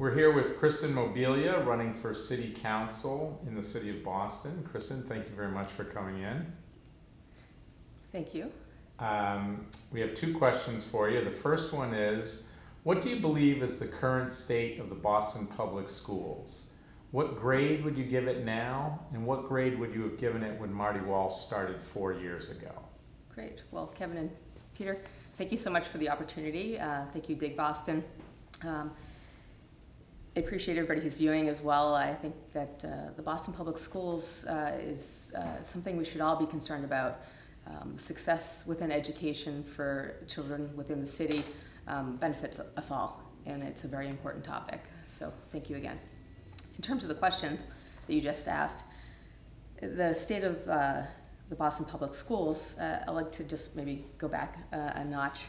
We're here with Kristen Mobilia, running for City Council in the City of Boston. Kristen, thank you very much for coming in. Thank you. We have two questions for you. The first one is, what do you believe is the current state of the Boston Public Schools? What grade would you give it now, and what grade would you have given it when Marty Walsh started 4 years ago? Great. Well, Kevin and Peter, thank you so much for the opportunity. Thank you, DigBoston. I appreciate everybody who's viewing as well. I think that the Boston Public Schools is something we should all be concerned about. Success within education for children within the city benefits us all, and it's a very important topic. So thank you again. In terms of the questions that you just asked, the state of the Boston Public Schools, I'd like to just maybe go back a notch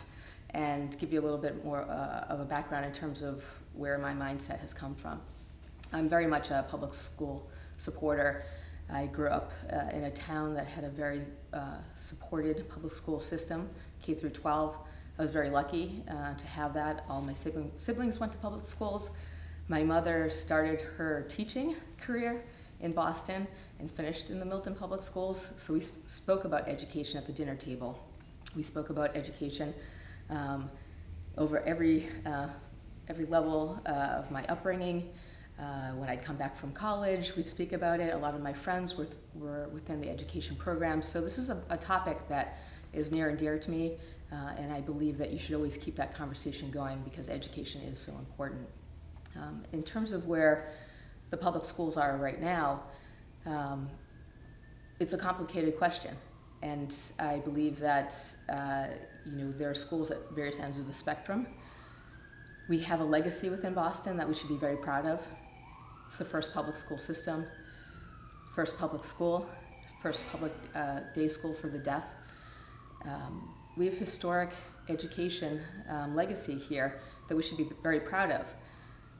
and give you a little bit more of a background in terms of where my mindset has come from. I'm very much a public school supporter. I grew up in a town that had a very supported public school system, K through 12. I was very lucky to have that. All my siblings went to public schools. My mother started her teaching career in Boston and finished in the Milton Public Schools. So we spoke about education at the dinner table. We spoke about education over every level of my upbringing. When I'd come back from college, we'd speak about it. A lot of my friends were within the education program. So this is a topic that is near and dear to me, and I believe that you should always keep that conversation going because education is so important. In terms of where the public schools are right now, it's a complicated question. And I believe that there are schools at various ends of the spectrum. We have a legacy within Boston that we should be very proud of. It's the first public school system, first public school, first public day school for the deaf. We have historic education legacy here that we should be very proud of,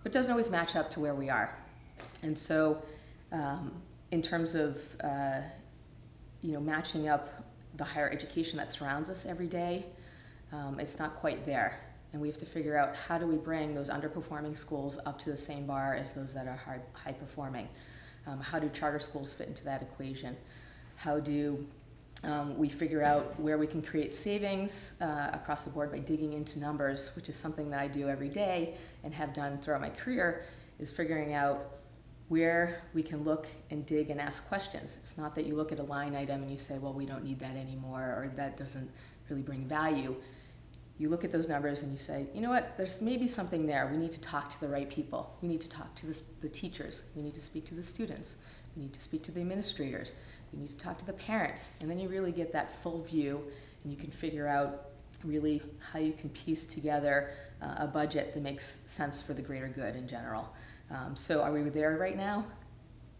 but doesn't always match up to where we are. And so in terms of matching up the higher education that surrounds us every day, it's not quite there. And we have to figure out how do we bring those underperforming schools up to the same bar as those that are high performing. How do charter schools fit into that equation? How do we figure out where we can create savings across the board by digging into numbers, which is something that I do every day and have done throughout my career, is figuring out where we can look and dig and ask questions. It's not that you look at a line item and you say, well, we don't need that anymore, or that doesn't really bring value. You look at those numbers and you say, you know what, there's maybe something there. We need to talk to the right people. We need to talk to the teachers. We need to speak to the students. We need to speak to the administrators. We need to talk to the parents. And then you really get that full view, and you can figure out really how you can piece together a budget that makes sense for the greater good in general. So are we there right now?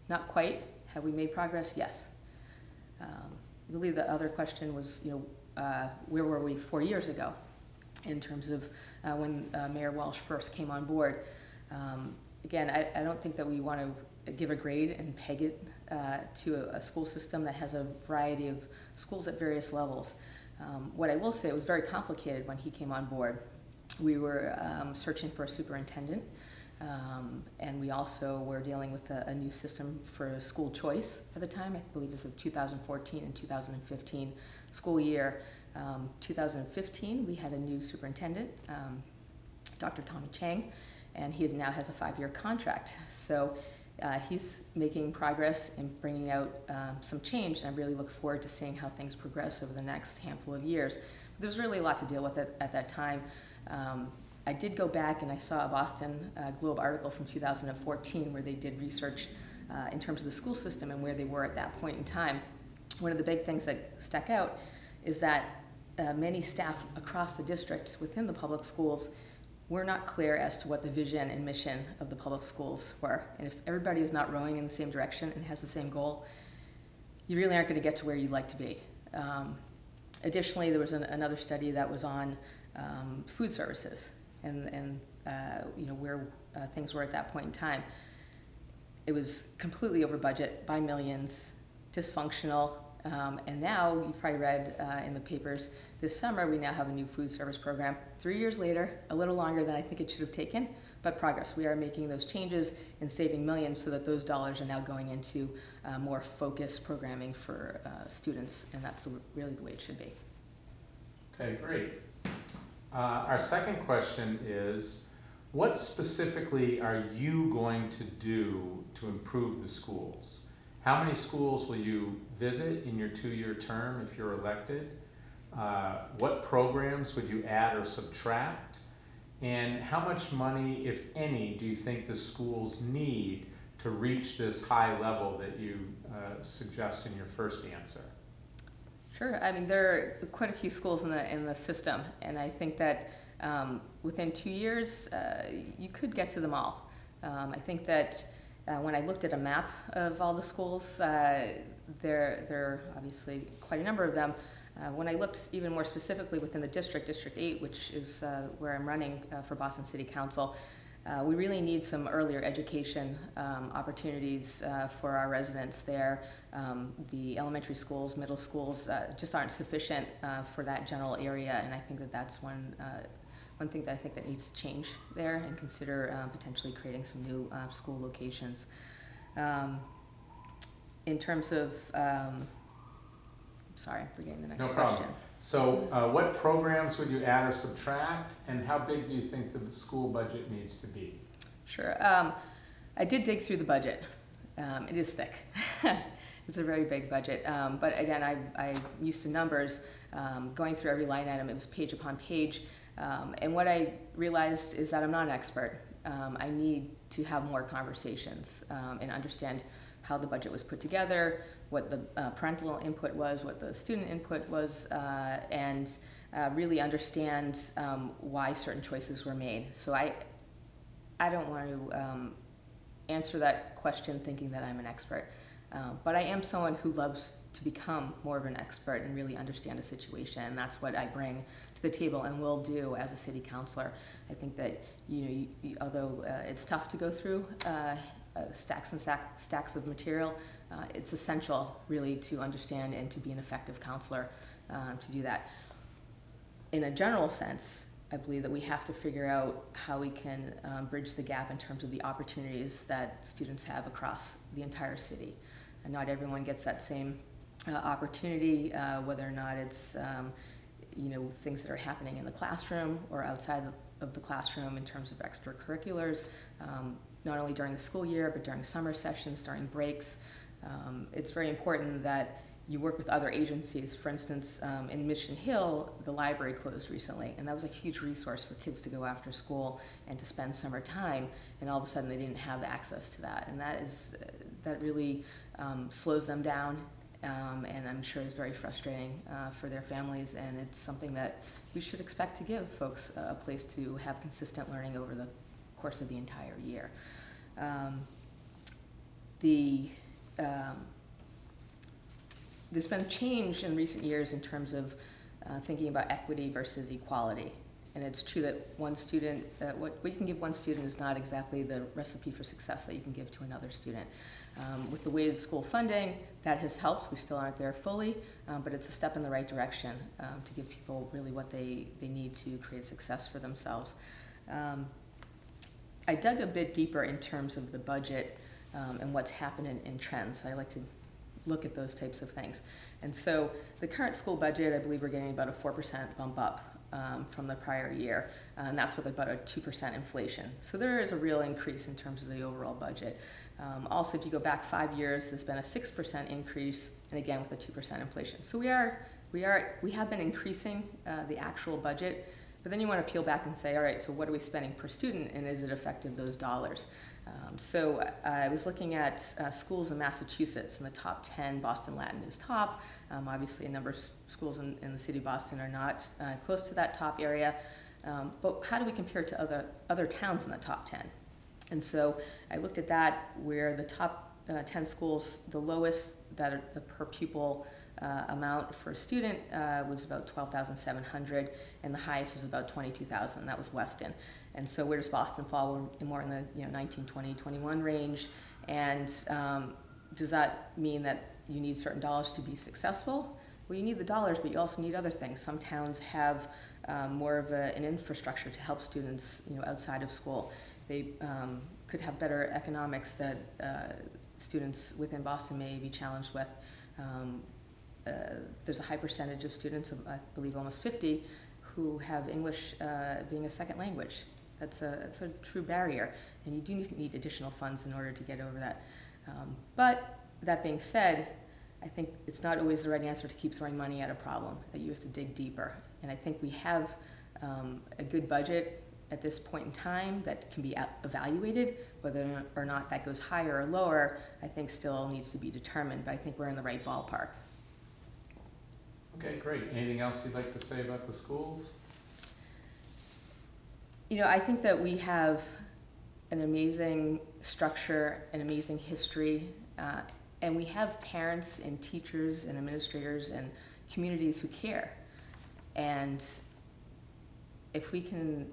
Not quite. Have we made progress? Yes. I believe the other question was, where were we 4 years ago in terms of when Mayor Walsh first came on board? Again, I don't think that we want to give a grade and peg it to a school system that has a variety of schools at various levels. What I will say, it was very complicated when he came on board. We were searching for a superintendent, and we also were dealing with a new system for school choice at the time. I believe it was the 2014 and 2015 school year. 2015, we had a new superintendent, Dr. Tommy Chang, and he now has a 5-year contract. So he's making progress and bringing out some change, and I really look forward to seeing how things progress over the next handful of years. But there was really a lot to deal with at that time. I did go back and I saw a Boston Globe article from 2014 where they did research in terms of the school system and where they were at that point in time. One of the big things that stuck out is that many staff across the district within the public schools were not clear as to what the vision and mission of the public schools were. And if everybody is not rowing in the same direction and has the same goal, you really aren't going to get to where you'd like to be. Additionally, there was another study that was on food services and where things were at that point in time. It was completely over budget by millions, dysfunctional, and now you've probably read in the papers this summer we now have a new food service program. 3 years later, a little longer than I think it should have taken, but progress. We are making those changes and saving millions so that those dollars are now going into more focused programming for students, and that's really the way it should be. Okay, great. Our second question is, what specifically are you going to do to improve the schools? How many schools will you visit in your 2-year term if you're elected? What programs would you add or subtract? And how much money, if any, do you think the schools need to reach this high level that you suggest in your first answer? Sure. I mean, there are quite a few schools in the system, and I think that within 2 years, you could get to them all. I think that when I looked at a map of all the schools, there are obviously quite a number of them. When I looked even more specifically within the district, District 8, which is where I'm running for Boston City Council, we really need some earlier education opportunities for our residents there. The elementary schools, middle schools just aren't sufficient for that general area, and I think that that's one thing that I think that needs to change there, and consider potentially creating some new school locations. In terms of, sorry, I'm forgetting the next question. Problem. So what programs would you add or subtract, and how big do you think the school budget needs to be? Sure. I did dig through the budget. It is thick. It's a very big budget. But again, I'm used to numbers. Going through every line item, it was page upon page. And what I realized is that I'm not an expert. I need to have more conversations and understand how the budget was put together, what the parental input was, what the student input was, and really understand why certain choices were made. So I don't want to answer that question thinking that I'm an expert, but I am someone who loves to become more of an expert and really understand a situation, and that's what I bring to the table and will do as a city councilor. I think that although it's tough to go through stacks and stacks of material, it's essential really to understand and to be an effective counselor to do that. In a general sense, I believe that we have to figure out how we can bridge the gap in terms of the opportunities that students have across the entire city. And not everyone gets that same opportunity, whether or not it's things that are happening in the classroom or outside of the classroom in terms of extracurriculars, not only during the school year, but during summer sessions, during breaks. It's very important that you work with other agencies. For instance, in Mission Hill, the library closed recently, and that was a huge resource for kids to go after school and to spend summer time, and all of a sudden they didn't have access to that, and that really slows them down, and I'm sure is very frustrating for their families, and it's something that we should expect to give folks a place to have consistent learning over the course of the entire year. There's been change in recent years in terms of thinking about equity versus equality. And it's true that one student, what you can give one student is not exactly the recipe for success that you can give to another student. With the weighted school funding, that has helped. We still aren't there fully, but it's a step in the right direction to give people really what they need to create success for themselves. I dug a bit deeper in terms of the budget and what's happened in trends. I like to look at those types of things. And so the current school budget, I believe we're getting about a 4% bump up from the prior year, and that's with about a 2% inflation. So there is a real increase in terms of the overall budget. Also, if you go back 5 years, there's been a 6% increase, and again with a 2% inflation. So we have been increasing the actual budget, but then you want to peel back and say, all right, so what are we spending per student, and is it effective, those dollars? So I was looking at schools in Massachusetts. In the top 10, Boston Latin is top. Obviously, a number of schools in the city of Boston are not close to that top area. But how do we compare to other towns in the top 10? And so I looked at that, where the top 10 schools, the lowest that the per pupil amount for a student was about $12,700, and the highest is about $22,000. That was Weston. And so where does Boston fall? We're more in the 19, 20, 21 range. And does that mean that you need certain dollars to be successful? Well, you need the dollars, but you also need other things. Some towns have more of an infrastructure to help students outside of school. they could have better economics that students within Boston may be challenged with. There's a high percentage of students, I believe almost 50, who have English being a second language. That's a true barrier, and you do need additional funds in order to get over that. But that being said, I think it's not always the right answer to keep throwing money at a problem, that you have to dig deeper. And I think we have a good budget at this point in time that can be evaluated. Whether or not that goes higher or lower, I think still needs to be determined, but I think we're in the right ballpark. Okay, great. Anything else you'd like to say about the schools? You know, I think that we have an amazing structure, an amazing history, and we have parents and teachers and administrators and communities who care. And if we can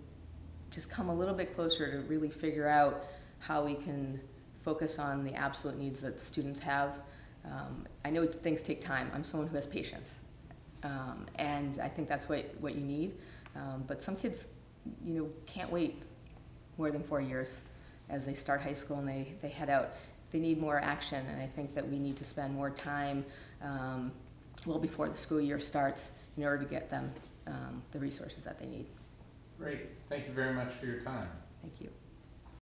just come a little bit closer to really figure out how we can focus on the absolute needs that the students have. I know things take time. I'm someone who has patience. And I think that's what you need. But some kids, you know, can't wait more than 4 years as they start high school and they head out. They need more action, and I think that we need to spend more time well before the school year starts in order to get them the resources that they need. Great. Thank you very much for your time. Thank you.